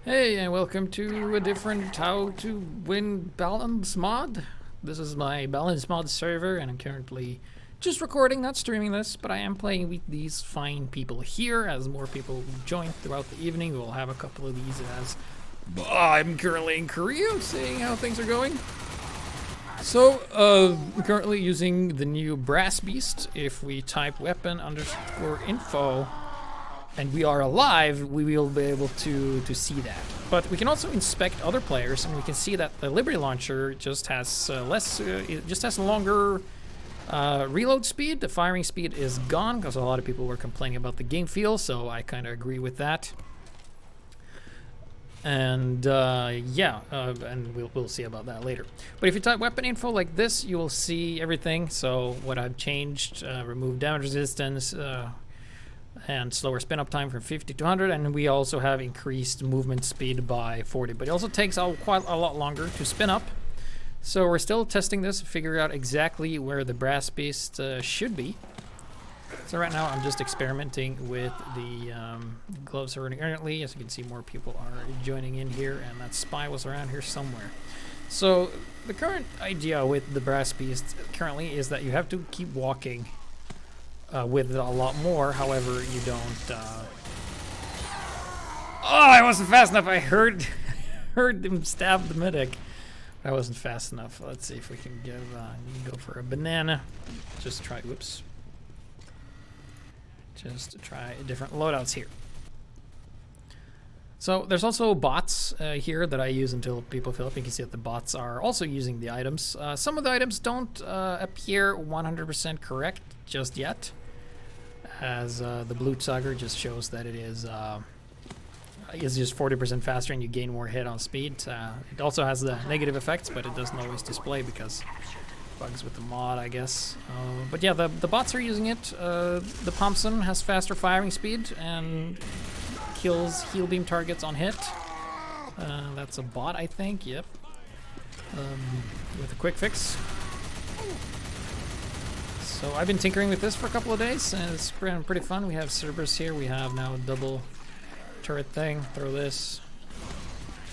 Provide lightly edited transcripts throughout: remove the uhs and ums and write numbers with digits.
Hey, and welcome to a different How to Win Balance mod. This is my balance mod server, and I'm currently just recording, not streaming this, but I am playing with these fine people here. As more people join throughout the evening, we'll have a couple of these as I'm currently in Korea, seeing how things are going. So, I'm currently using the new Brass Beast. If we type weapon_info, and we are alive, we will be able to see that. But we can also inspect other players, and we can see that the Liberty Launcher just has it just has longer reload speed. The firing speed is gone, because a lot of people were complaining about the game feel, so I kind of agree with that. And and we'll see about that later. But if you type weapon info like this, you will see everything. So what I've changed, remove damage resistance, and slower spin up time from 50 to 100, and we also have increased movement speed by 40, but it also takes quite a lot longer to spin up. So we're still testing this, figuring out exactly where the Brass Beast should be. So right now I'm just experimenting with the gloves running currently. As you can see, more people are joining in here, and that spy was around here somewhere. So the current idea with the Brass Beast currently is that you have to keep walking with it a lot more. However, you don't. Oh, I wasn't fast enough. I heard him stab the medic. I wasn't fast enough. Let's see if we can go for a banana. Just try. Whoops. Just to try different loadouts here. So there's also bots here that I use until people fill up. You can see that the bots are also using the items. Some of the items don't appear 100% correct just yet, as the Blutsauger just shows that it is just 40% faster and you gain more hit on speed. It also has the negative effects, but it doesn't always display because bugs with the mod, I guess. But yeah, the bots are using it. The Thompson has faster firing speed and kills heal beam targets on hit. That's a bot, I think. Yep. With a quick fix. So I've been tinkering with this for a couple of days, and it's been pretty fun. We have Cerberus here. We have now a double turret thing. Throw this.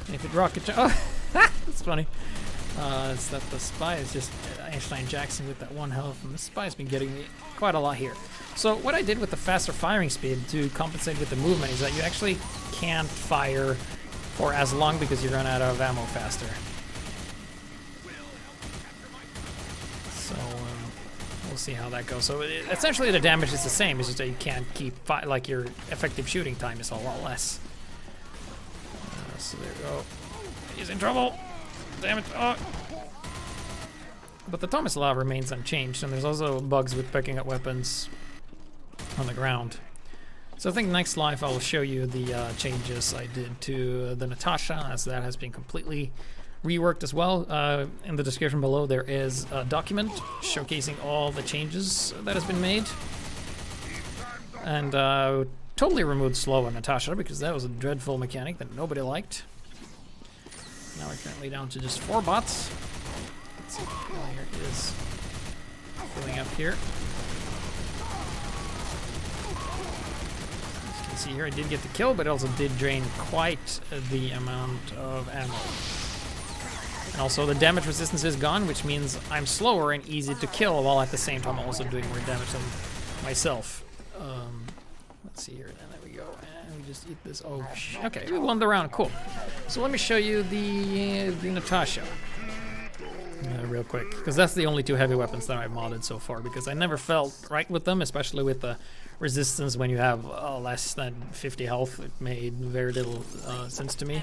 And if it rocket, oh, that's funny. It's that the spy is just Einstein Jackson with that one health, and the spy's been getting me quite a lot here. So what I did with the faster firing speed to compensate with the movement is that you actually can't fire for as long because you run out of ammo faster. So we'll see how that goes. So essentially the damage is the same, it's just that you can't keep like your effective shooting time is a lot less. So there we go. He's in trouble. Damn it. Oh. But the Thomas Law remains unchanged, and there's also bugs with picking up weapons on the ground. So I think next live I will show you the changes I did to the Natascha, as that has been completely reworked as well. In the description below there is a document showcasing all the changes that has been made. And totally removed slow on Natascha because that was a dreadful mechanic that nobody liked. Now we're currently down to just 4 bots. Let's see, here it is filling up here. As you can see here, I did get the kill, but it also did drain quite the amount of ammo. And also the damage resistance is gone, which means I'm slower and easy to kill, while at the same time also doing more damage than myself. Let's see here, and there we go. And we just eat this. Oh, okay, we won the round. Cool. So let me show you the Natascha real quick, because that's the only 2 heavy weapons that I've modded so far, because I never felt right with them, especially with the resistance when you have less than 50 health. It made very little sense to me.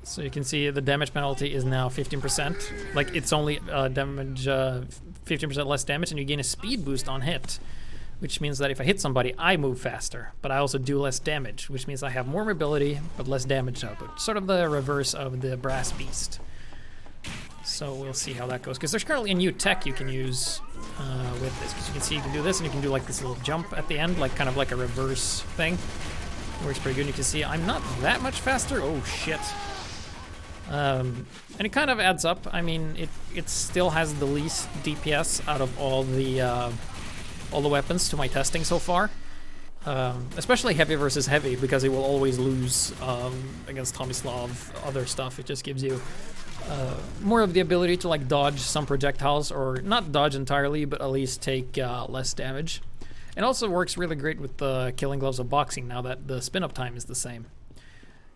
So you can see the damage penalty is now 15%. Like, it's only damage 15% less damage, and you gain a speed boost on hit, which means that if I hit somebody, I move faster, but I also do less damage, which means I have more mobility but less damage output. Sort of the reverse of the Brass Beast. So we'll see how that goes, because there's currently a new tech you can use with this, because you can see you can do this, and you can do like this little jump at the end, like kind of like a reverse thing. Works pretty good. You can see I'm not that much faster. Oh shit. And it kind of adds up. I mean, it still has the least DPS out of all the weapons to my testing so far. Especially heavy versus heavy, because it will always lose against Tomislav, other stuff. It just gives you more of the ability to like dodge some projectiles, or not dodge entirely, but at least take less damage. It also works really great with the Killing Gloves of Boxing now that the spin-up time is the same.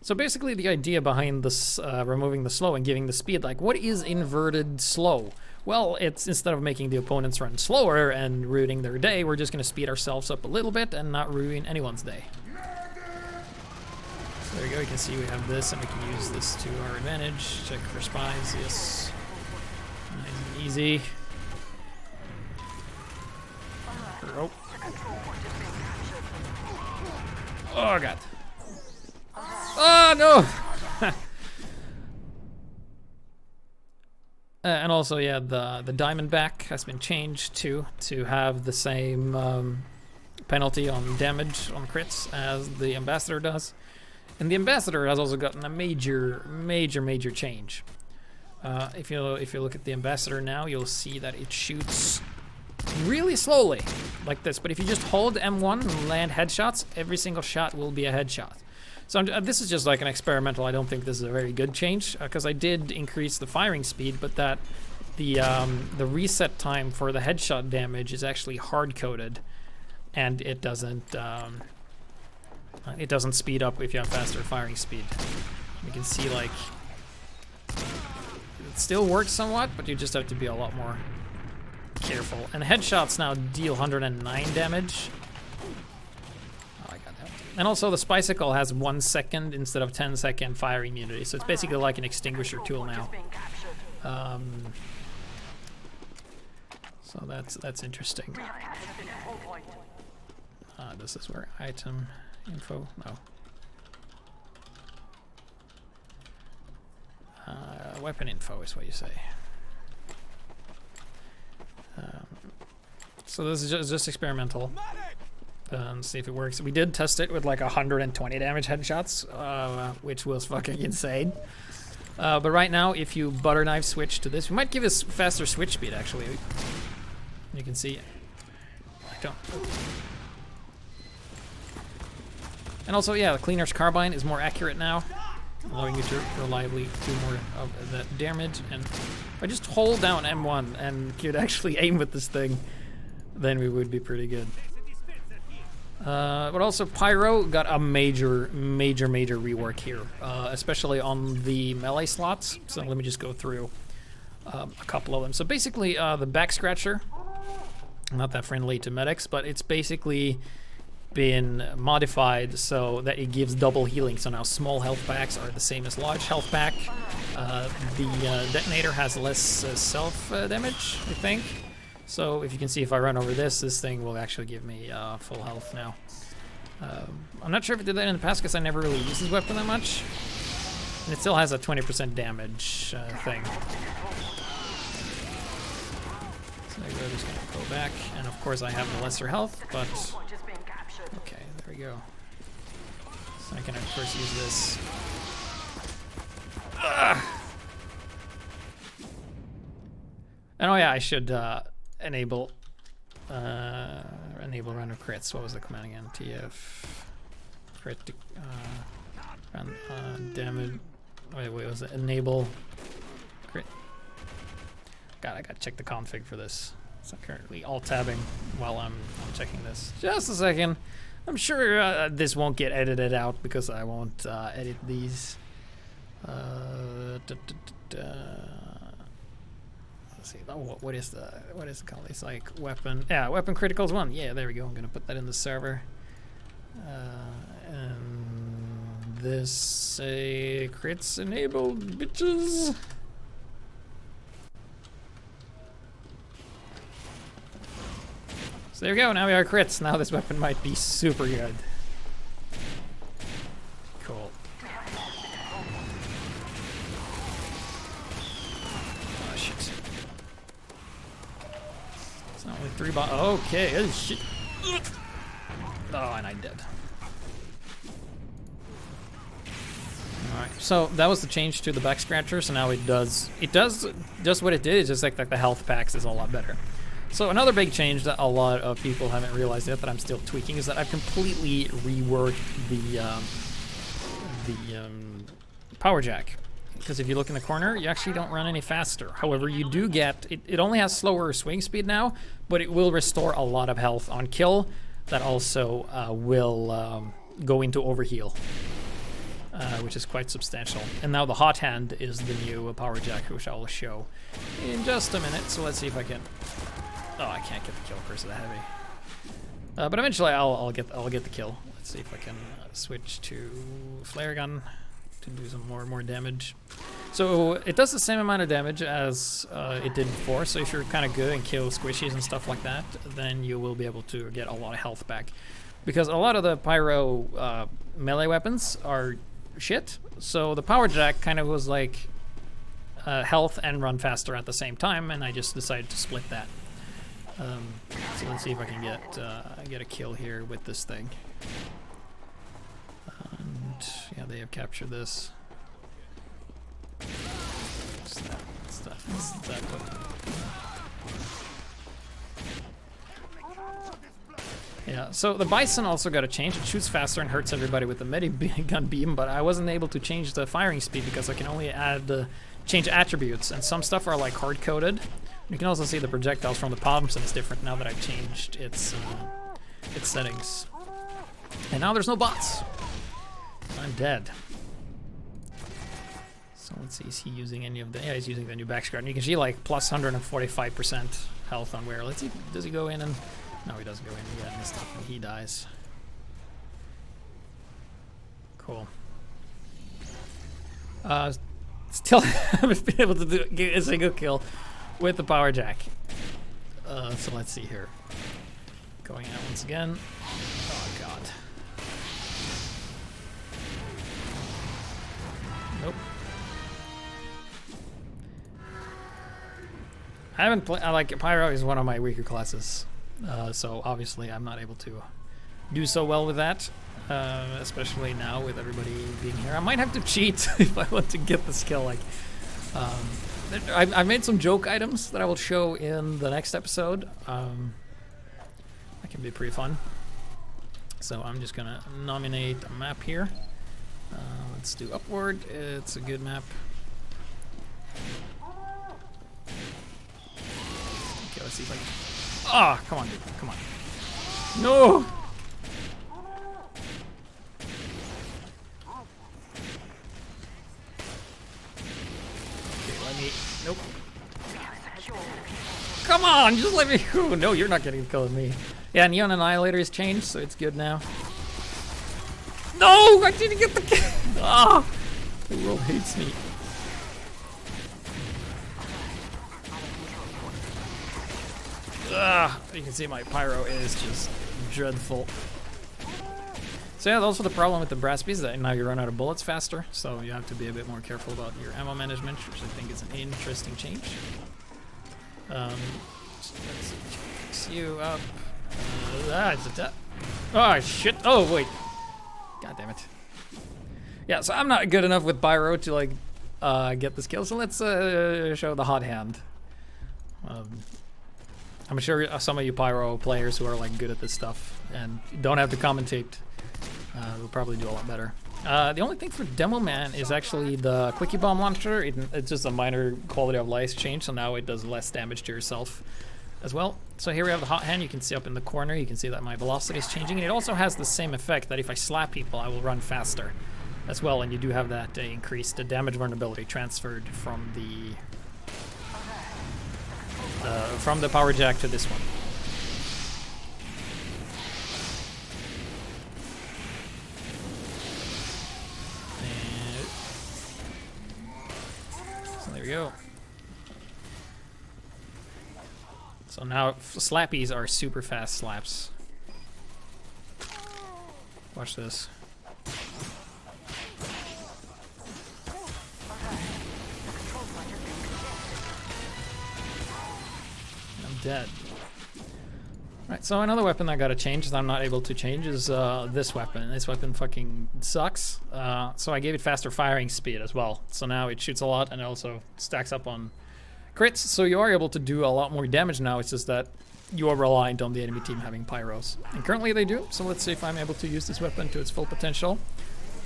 So basically the idea behind this removing the slow and giving the speed, like what is inverted slow? Well, it's instead of making the opponents run slower and ruining their day, we're just going to speed ourselves up a little bit and not ruin anyone's day. So there you go, you can see we have this and we can use this to our advantage. Check for spies, yes. Nice and easy. Oh. Oh god. Oh no! And also, yeah, the Diamondback has been changed to have the same penalty on damage on crits as the Ambassador does. And the Ambassador has also gotten a major change. If you look at the Ambassador now, you'll see that it shoots really slowly, like this. But if you just hold M1 and land headshots, every single shot will be a headshot. So this is just like an experimental. I don't think this is a very good change, because I did increase the firing speed, but that the reset time for the headshot damage is actually hard-coded, and it doesn't speed up if you have faster firing speed. You can see like it still works somewhat, but you just have to be a lot more careful. And headshots now deal 109 damage. And also the Spicicle has 1 second instead of 10-second fire immunity, so it's basically like an extinguisher tool now. So that's interesting. This is where item info, no. Weapon info is what you say. So this is just experimental. See if it works. We did test it with like 120 damage headshots, which was fucking insane. But right now, if you butter knife switch to this, we might give us faster switch speed actually. You can see. I don't. And also, yeah, the Cleaner's Carbine is more accurate now, allowing you to reliably do more of that damage. And if I just hold down M1 and could actually aim with this thing, then we would be pretty good. But also Pyro got a major rework here, especially on the melee slots. So let me just go through a couple of them. So basically, the back scratcher, not that friendly to medics, but it's basically been modified so that it gives double healing. So now small health packs are the same as large health pack. The detonator has less self damage, I think. So if you can see, if I run over this thing will actually give me full health now. I'm not sure if it did that in the past because I never really used this weapon that much. And it still has a 20% damage thing. So we're just gonna go back, and of course I have the lesser health, but okay, there we go. So I can of course use this. And oh yeah, I should enable random crits. What was the command again? TF crit damage. Wait, was it enable crit? God, I gotta check the config for this. So I'm currently alt-tabbing while I'm checking this. Just a second. I'm sure this won't get edited out because I won't edit these. Let's see. Oh, what is it called? It's like weapon. Yeah, weapon criticals 1. Yeah, there we go. I'm gonna put that in the server. And this crits enabled, bitches. So there we go. Now we are crits. Now this weapon might be super good. Cool. Oh shit. It's not only 3 bots. Okay. Oh shit. Oh, and I'm dead. Alright, so that was the change to the back scratcher, so now it does just what it did, it's just like the health packs is a lot better. So another big change that a lot of people haven't realized yet that I'm still tweaking is that I've completely reworked the power jack. Because if you look in the corner, you actually don't run any faster. However, you do get, it only has slower swing speed now, but it will restore a lot of health on kill. That also will go into overheal, which is quite substantial. And now the hot hand is the new power jack, which I will show in just a minute. So let's see if I can, oh, I can't get the kill because of the heavy. But eventually I'll get the kill. Let's see if I can switch to flare gun to do some more damage. So it does the same amount of damage as it did before, so if you're kind of good and kill squishies and stuff like that, then you will be able to get a lot of health back. Because a lot of the Pyro melee weapons are shit, so the power jack kind of was like health and run faster at the same time, and I just decided to split that. So let's see if I can get a kill here with this thing. And yeah, they have captured this. What's that weapon? Yeah, so the Bison also got a change. It shoots faster and hurts everybody with the gun beam, but I wasn't able to change the firing speed because I can only change attributes, and some stuff are like hard-coded. You can also see the projectiles from the palms, and it's different now that I've changed its settings. And now there's no bots. I'm dead. So let's see, is he using any of the... Yeah, he's using the new backscard. And you can see like plus 145% health on wear. Let's see, does he go in and... No, he doesn't go in yet and stuff, and he dies. Cool. Still haven't been able to get a single kill with the power jack. So let's see here. Going out once again. Oh god. Nope. I haven't played. Like Pyro is one of my weaker classes, so obviously I'm not able to do so well with that. Especially now with everybody being here, I might have to cheat if I want to get the skill. Like, I made some joke items that I will show in the next episode. That can be pretty fun. So I'm just gonna nominate a map here. Let's do Upward. It's a good map. Okay, let's see if I can. Ah, come on, dude. Come on. No. Nope. Come on, just let me. Ooh, no, you're not getting a kill with me. Yeah, Neon Annihilator has changed, so it's good now. No, I didn't get the kill. Ah, the world hates me. Ah, you can see my Pyro is just dreadful. So yeah, also the problem with the brass bees is that now you run out of bullets faster, so you have to be a bit more careful about your ammo management, which I think is an interesting change. So let's fix you up. It's a tap. Oh shit! Oh wait! God damn it! Yeah, so I'm not good enough with Pyro to like get this kill. So let's show the hot hand. I'm sure some of you Pyro players who are like good at this stuff and don't have to commentate. We'll probably do a lot better. The only thing for Demo Man is actually the Quickie Bomb Launcher. It's just a minor quality of life change, so now it does less damage to yourself as well. So here we have the hot hand. You can see up in the corner, you can see that my velocity is changing. And it also has the same effect that if I slap people, I will run faster as well. And you do have that increased damage vulnerability transferred from the power jack to this one. There we go. So now slappies are super fast slaps. Watch this. I'm dead. Alright, so another weapon that got to change that I'm not able to change is this weapon. This weapon fucking sucks. So I gave it faster firing speed as well. So now it shoots a lot and it also stacks up on crits, so you are able to do a lot more damage now. It's just that you are reliant on the enemy team having pyros. And currently they do, so let's see if I'm able to use this weapon to its full potential.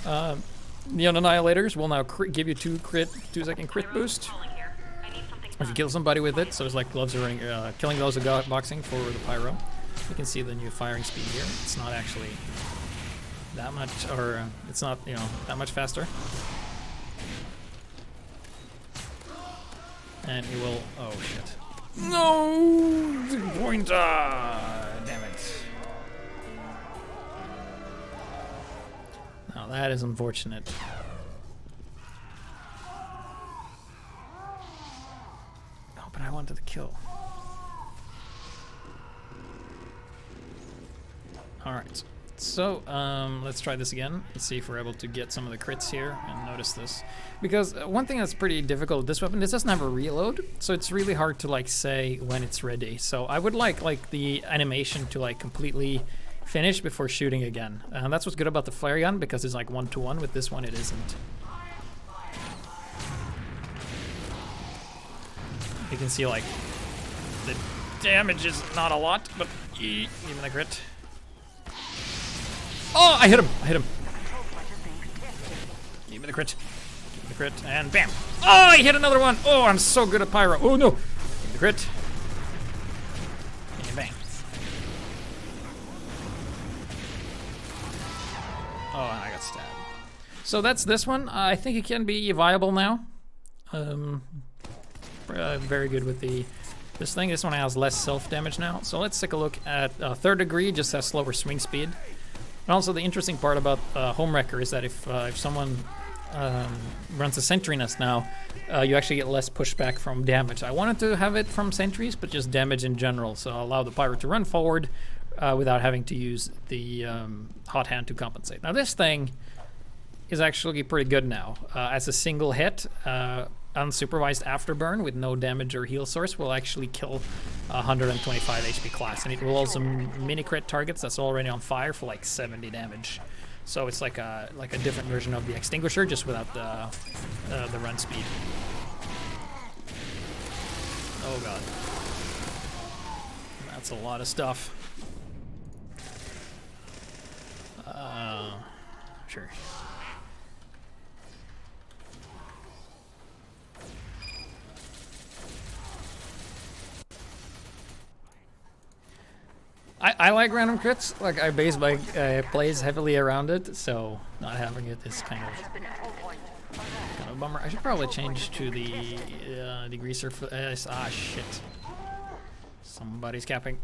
Neon Annihilators will now give you 2-second crit boost if you kill somebody with it. So it's like gloves are running, killing those who got boxing for the pyro. You can see the new firing speed here. It's not actually that much, or it's not, you know, that much faster. And it will, oh shit. No! Pointer! Damn it. Now that is unfortunate. Oh, but I wanted to kill. Alright. So, let's try this again. Let's see if we're able to get some of the crits here and notice this. Because one thing that's pretty difficult with this weapon, this doesn't have a reload, so it's really hard to like say when it's ready. So I would like the animation to like completely finish before shooting again. And that's what's good about the flare gun, because it's like 1-to-1. With this one, it isn't. You can see like the damage is not a lot, but even the crit. Oh, I hit him! I hit him. Give me the crit. Give me the crit, and bam! Oh, I hit another one! Oh, I'm so good at pyro. Oh no! Give me the crit. And bang. Oh, and I got stabbed. So that's this one. I think it can be viable now. Very good with this thing. This one has less self-damage now. So let's take a look at third degree. Just has slower swing speed. And also the interesting part about Homewrecker is that if someone runs a sentry nest now, you actually get less pushback from damage. I wanted to have it from sentries, but just damage in general. So I'll allow the pyro to run forward without having to use the hot hand to compensate. Now this thing is actually pretty good now. As a single hit, unsupervised afterburn with no damage or heal source will actually kill 125 HP class, and it will also mini crit targets that's already on fire for like 70 damage. So it's like a different version of the extinguisher, just without the run speed. Oh god, that's a lot of stuff. Sure. I like random crits. Like I base my plays heavily around it, so not having it is kind of a bummer. I should probably change to the degreaser for ah shit. Somebody's capping.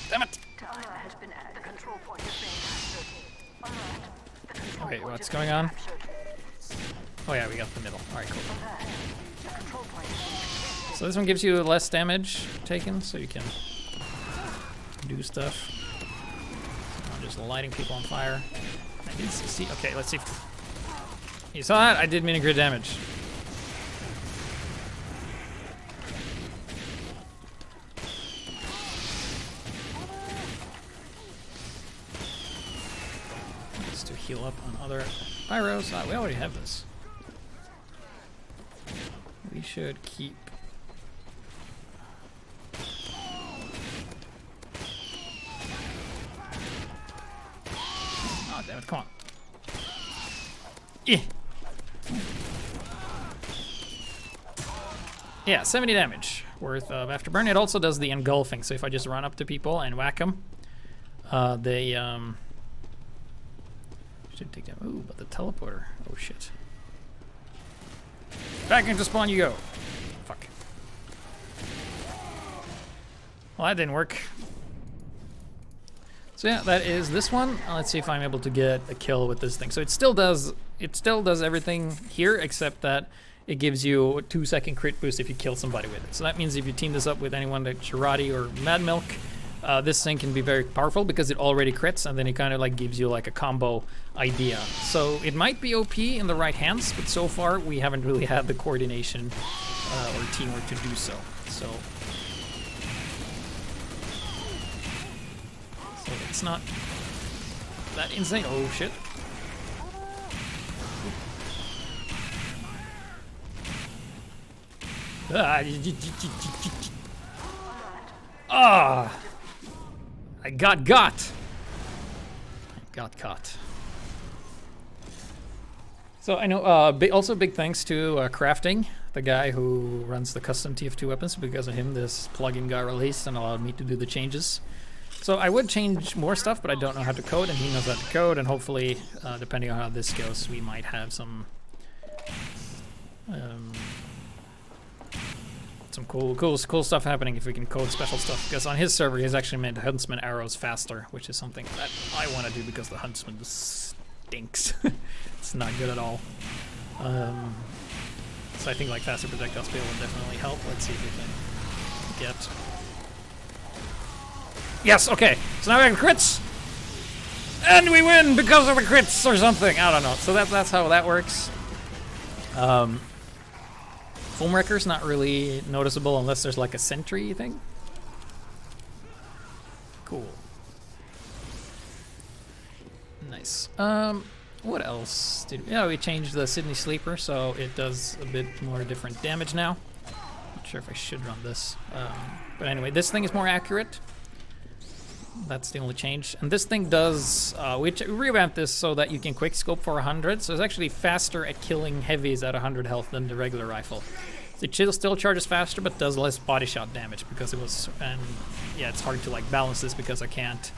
Damn it! Okay, what's going on? Oh yeah, we got the middle. Alright, cool. So this one gives you less damage taken, so you can do stuff. So I'm just lighting people on fire. I didn't see. Okay, let's see. You saw that? I did mini crit damage. Just to heal up on other pyros. We already have this. We should keep. Oh, damn it, come on. Yeah, 70 damage worth of afterburn. It also does the engulfing, so if I just run up to people and whack them, they should take them. Ooh, but the teleporter. Oh shit. Back into spawn you go. Fuck. Well, that didn't work. So yeah, that is this one. Let's see if I'm able to get a kill with this thing. So it still does everything here, except that it gives you a 2-second crit boost if you kill somebody with it. So that means if you team this up with anyone like Shirati or Mad Milk, this thing can be very powerful because it already crits, and then it kind of like gives you like a combo idea. So it might be OP in the right hands, but so far we haven't really had the coordination or teamwork to do so. So it's not that insane. Oh shit. Ah! I got caught. So I know, also big thanks to Crafting, the guy who runs the custom TF2 weapons. Because of him, this plugin got released and allowed me to do the changes. So I would change more stuff, but I don't know how to code, and he knows how to code, and hopefully, depending on how this goes, we might have some cool stuff happening if we can code special stuff. Because on his server, he's actually made Huntsman arrows faster, which is something that I want to do because the Huntsman stinks. It's not good at all. So I think like faster projectile speed will definitely help. Let's see if we can get. Yes, okay. So now we have crits, and we win because of the crits or something. I don't know. So that's how that works. Foam Wrecker's not really noticeable unless there's like a sentry thing. Cool. Nice. What else did we... Yeah, we changed the Sydney Sleeper, so it does a bit more different damage now. Not sure if I should run this. But anyway, this thing is more accurate. That's the only change. And this thing does... we revamped this so that you can quick scope for 100, so it's actually faster at killing heavies at 100 health than the regular rifle. It still charges faster, but does less body shot damage because it was... And yeah, it's hard to like balance this because I can't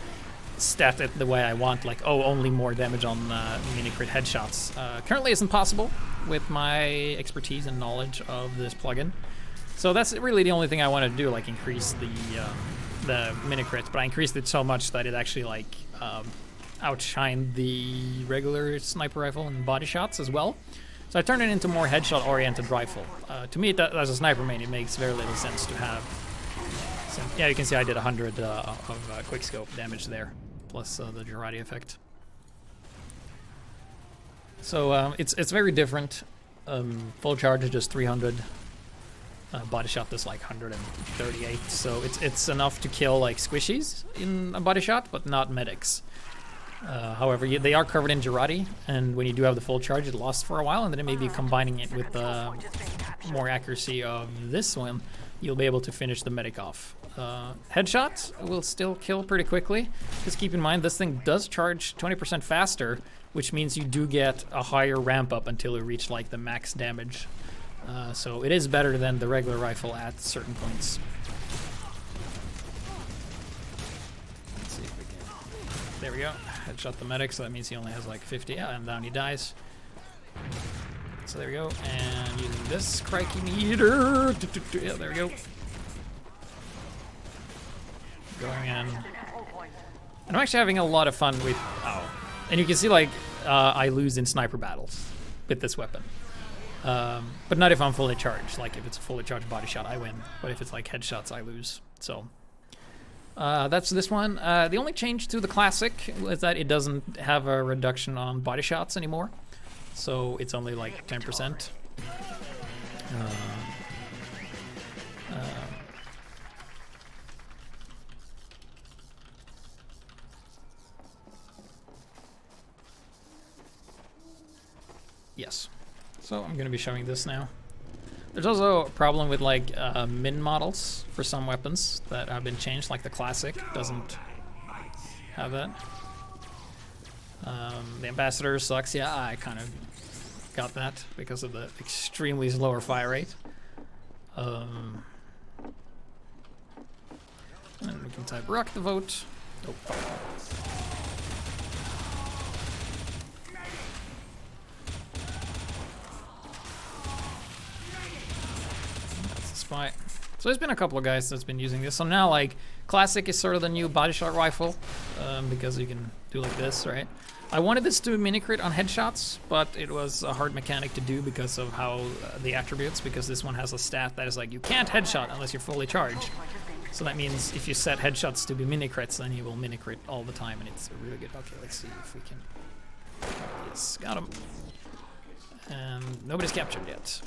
stat it the way I want, like, oh, only more damage on mini crit headshots. Currently isn't possible with my expertise and knowledge of this plugin. So that's really the only thing I want to do, like increase the mini crits, but I increased it so much that it actually like outshined the regular sniper rifle and body shots as well. So I turned it into more headshot oriented rifle. To me, as a sniper main, it makes very little sense to have. So, yeah, you can see I did 100 of quick scope damage there, plus the Girardi effect. So it's very different. Full charge is just 300. Body shot is like 138. So it's enough to kill like squishies in a body shot, but not medics. However, they are covered in Girardi, and when you do have the full charge, it lasts for a while, and then maybe combining it with the more accuracy of this one, you'll be able to finish the medic off. Headshots will still kill pretty quickly. Just keep in mind, this thing does charge 20% faster, which means you do get a higher ramp up until you reach like the max damage. So it is better than the regular rifle at certain points. Let's see if we can. There we go. Headshot the medic, so that means he only has like 50. Yeah, and down he dies. So there we go. And using this crikey meter. Yeah, there we go. Going in. And I'm actually having a lot of fun with... Oh. And you can see like I lose in sniper battles with this weapon. But not if I'm fully charged. Like if it's a fully charged body shot, I win. But if it's like headshots, I lose. So that's this one. The only change to the classic is that it doesn't have a reduction on body shots anymore. So it's only like 10%. Yes. So I'm going to be showing this now. There's also a problem with like min models for some weapons that have been changed, like the classic doesn't have that. The ambassador sucks. Yeah, I kind of got that because of the extremely slower fire rate. And we can type rock the vote. Oh. Spy. So there's been a couple of guys that's been using this. So now like classic is sort of the new body shot rifle because you can do like this, right? I wanted this to mini crit on headshots, but it was a hard mechanic to do because of how the attributes, because this one has a stat that is like you can't headshot unless you're fully charged. So that means if you set headshots to be mini crits, then you will mini crit all the time, and it's really good. Okay, let's see if we can. Yes, got him. And nobody's captured yet.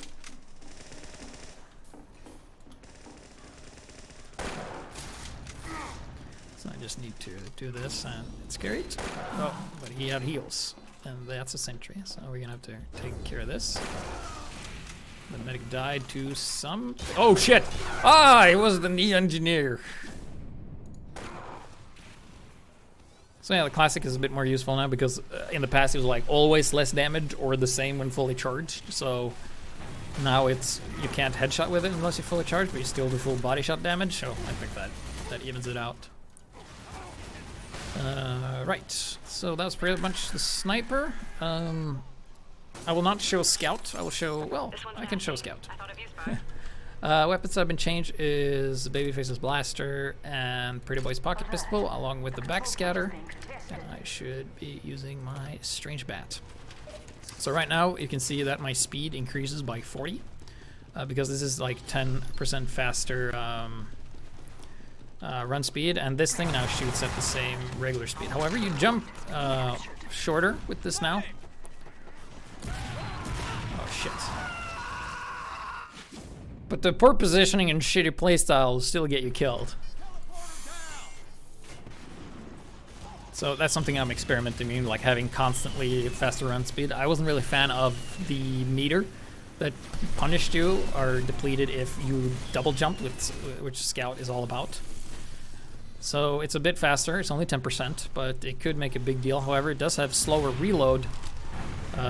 So I just need to do this, and it's great. Oh, but he had heals, and that's a sentry, so we're gonna have to take care of this. The medic died to some... Oh shit! Ah, it was the engineer. So yeah, the classic is a bit more useful now because in the past it was like always less damage or the same when fully charged. So now it's, you can't headshot with it unless you're fully charged, but you still do full body shot damage. So I think that evens it out. Right, so that was pretty much the sniper. I will not show scout. I will show, well, I can show scout. Weapons that have been changed is the Babyface's blaster and Pretty Boy's pocket pistol, along with the backscatter. And I should be using my strange bat. So right now you can see that my speed increases by 40 because this is like 10% faster run speed, and this thing now shoots at the same regular speed. However, you jump shorter with this now. Oh shit. But the poor positioning and shitty playstyle will still get you killed. So that's something I'm experimenting in, like having constantly faster run speed. I wasn't really a fan of the meter that punished you or depleted if you double jumped, which Scout is all about. So it's a bit faster, it's only 10%, but it could make a big deal. However, it does have slower reload,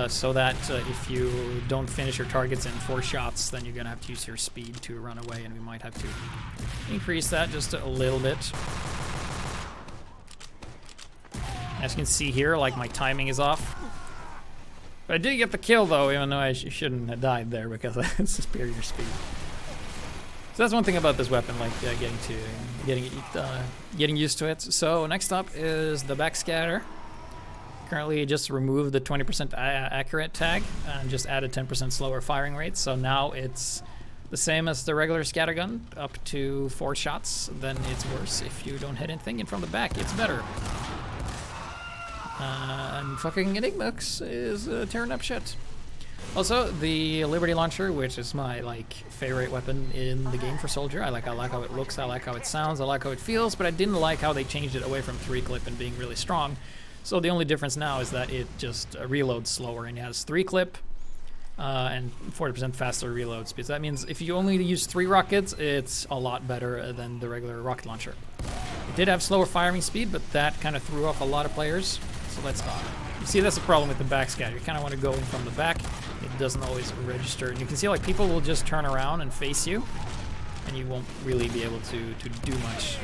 so that if you don't finish your targets in 4 shots, then you're gonna have to use your speed to run away, and we might have to increase that just a little bit. As you can see here, like my timing is off. But I did get the kill though, even though I shouldn't have died there because it's superior speed. So that's one thing about this weapon, like getting used to it. So next up is the backscatter. Currently just removed the 20% accurate tag and just added 10% slower firing rate. So now it's the same as the regular scattergun, up to 4 shots. Then it's worse if you don't hit anything, and from the back it's better. And fucking Enigmax is tearing up shit. Also, the Liberty Launcher, which is my favorite weapon in the game for Soldier. I like how it looks, I like how it sounds, I like how it feels, but I didn't like how they changed it away from 3-clip and being really strong. So the only difference now is that it just reloads slower, and it has 3-clip and 40% faster reload speed. So that means if you only use 3 rockets, it's a lot better than the regular rocket launcher. It did have slower firing speed, but that kind of threw off a lot of players. So let's you see, that's the problem with the backscatter. You kind of want to go in from the back. It doesn't always register. And you can see people will just turn around and face you, and you won't really be able to do much.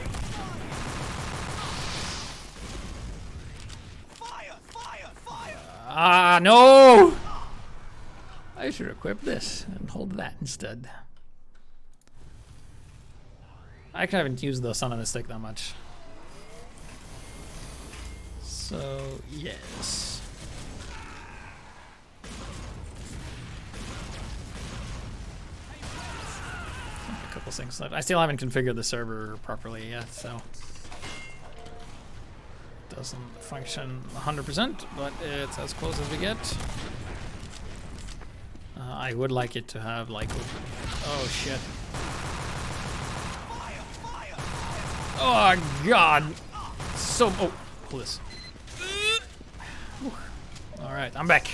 Fire! Fire! Fire! Ah, no! I should equip this and hold that instead. I haven't used the sun on the stick that much. So, yes. A couple things left. I still haven't configured the server properly yet, so it doesn't function 100%, but it's as close as we get. I would like it to have oh shit. Oh god. So, pull this. Alright, I'm back.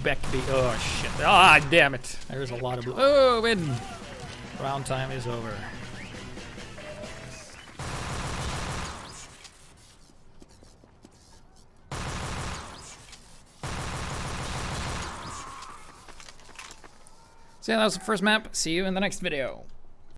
Back to be, oh shit. Ah, damn it. There's a lot of blue. Oh, win. Round time is over. So yeah, that was the first map. See you in the next video.